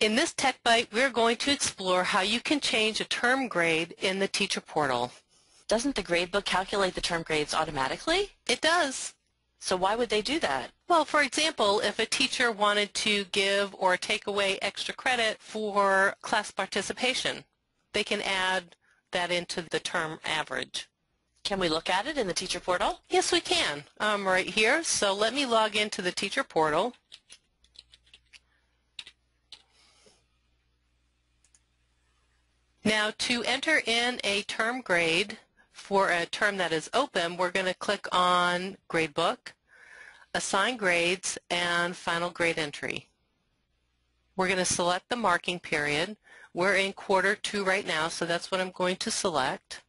In this Tech Byte, we're going to explore how you can change a term grade in the teacher portal. Doesn't the gradebook calculate the term grades automatically? It does. So why would they do that? Well, for example, if a teacher wanted to give or take away extra credit for class participation, they can add that into the term average. Can we look at it in the teacher portal? Yes, we can. Right here. So let me log into the teacher portal. Now, to enter in a term grade for a term that is open, we're going to click on Gradebook, Assign Grades, and Final Grade Entry. We're going to select the marking period. We're in Q2 right now, so that's what I'm going to select.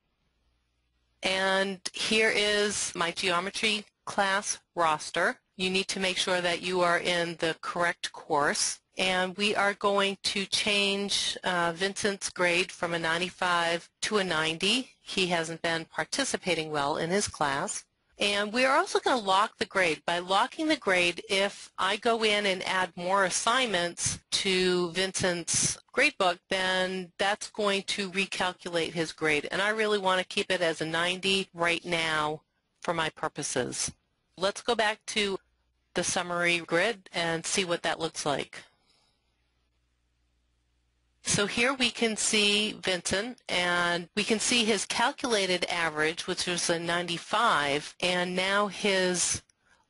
And here is my geometry class roster. You need to make sure that you are in the correct course. And we are going to change Vincent's grade from a 95 to a 90. He hasn't been participating well in his class. And we are also going to lock the grade. By locking the grade, if I go in and add more assignments to Vincent's gradebook, then that's going to recalculate his grade. And I really want to keep it as a 90 right now for my purposes. Let's go back to the summary grid and see what that looks like. So here we can see Vincent, and we can see his calculated average, which was a 95, and now his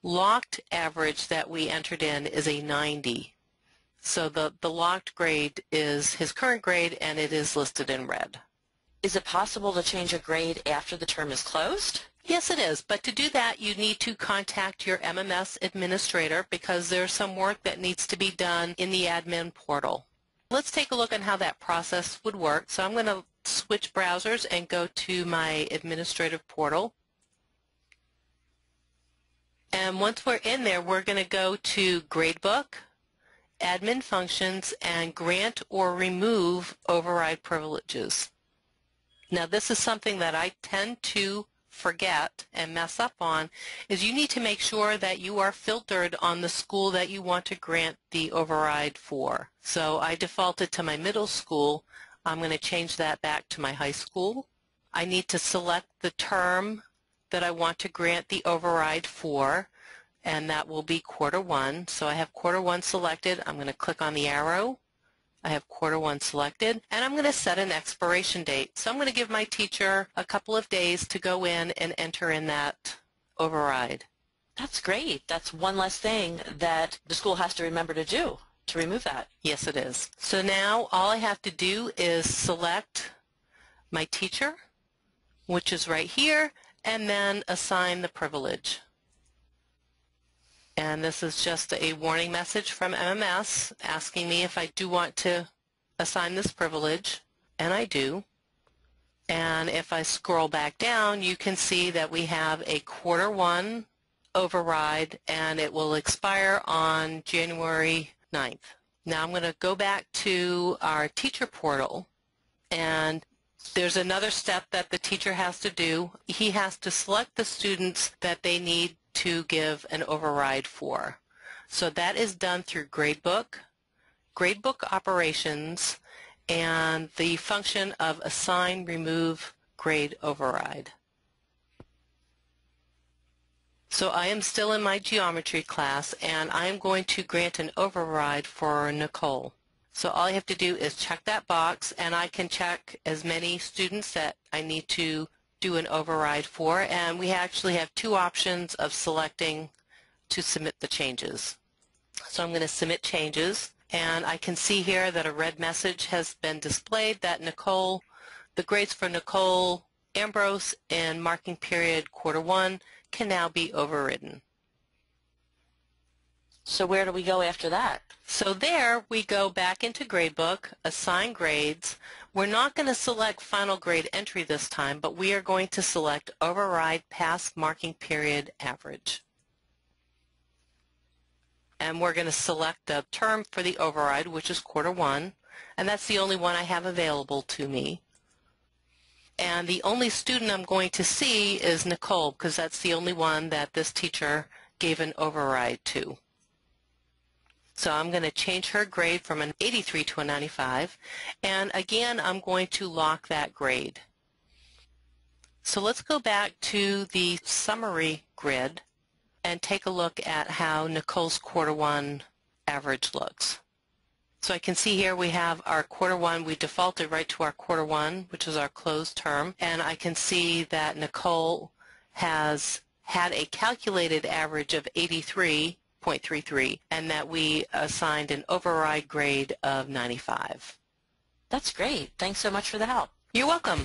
locked average that we entered in is a 90. So the locked grade is his current grade, and it is listed in red. Is it possible to change a grade after the term is closed? Yes, it is, but to do that you need to contact your MMS administrator because there's some work that needs to be done in the admin portal. Let's take a look at how that process would work. So I'm going to switch browsers and go to my administrative portal. And once we're in there, we're going to go to Gradebook, Admin Functions, and Grant or Remove Override Privileges. Now this is something that I tend to forget and mess up on, is you need to make sure that you are filtered on the school that you want to grant the override for. So I defaulted to my middle school. I'm going to change that back to my high school. I need to select the term that I want to grant the override for, and that will be Q1. So I have Q1 selected. I'm going to click on the arrow. I have Q1 selected, and I'm going to set an expiration date. So I'm going to give my teacher a couple of days to go in and enter in that override. That's great. That's one less thing that the school has to remember to do, to remove that. Yes, it is. So now all I have to do is select my teacher, which is right here, and then assign the privilege. And this is just a warning message from MMS asking me if I do want to assign this privilege, and I do. And if I scroll back down, you can see that we have a Q1 override, and it will expire on January 9th. Now I'm going to go back to our teacher portal, and there's another step that the teacher has to do. He has to select the students that they need to give an override for. So that is done through Gradebook, Gradebook Operations, and the function of Assign, Remove, Grade Override. So I am still in my geometry class, and I am going to grant an override for Nicole. So all I have to do is check that box, and I can check as many students that I need to do an override for, and we actually have two options of selecting to submit the changes. So I'm going to submit changes, and I can see here that a red message has been displayed that Nicole, the grades for Nicole Ambrose in marking period Q1 can now be overridden. So where do we go after that? So there we go back into Gradebook, Assign Grades. We're not going to select Final Grade Entry this time, but we are going to select Override Past Marking Period Average. And we're going to select the term for the override, which is Q1, and that's the only one I have available to me. And the only student I'm going to see is Nicole, because that's the only one that this teacher gave an override to. So I'm going to change her grade from an 83 to a 95, and again I'm going to lock that grade. So let's go back to the summary grid and take a look at how Nicole's quarter one average looks. So I can see here we have our quarter one. We defaulted right to our quarter one, which is our closed term, and I can see that Nicole has had a calculated average of 83.33 and that we assigned an override grade of 95. That's great. Thanks so much for the help. You're welcome.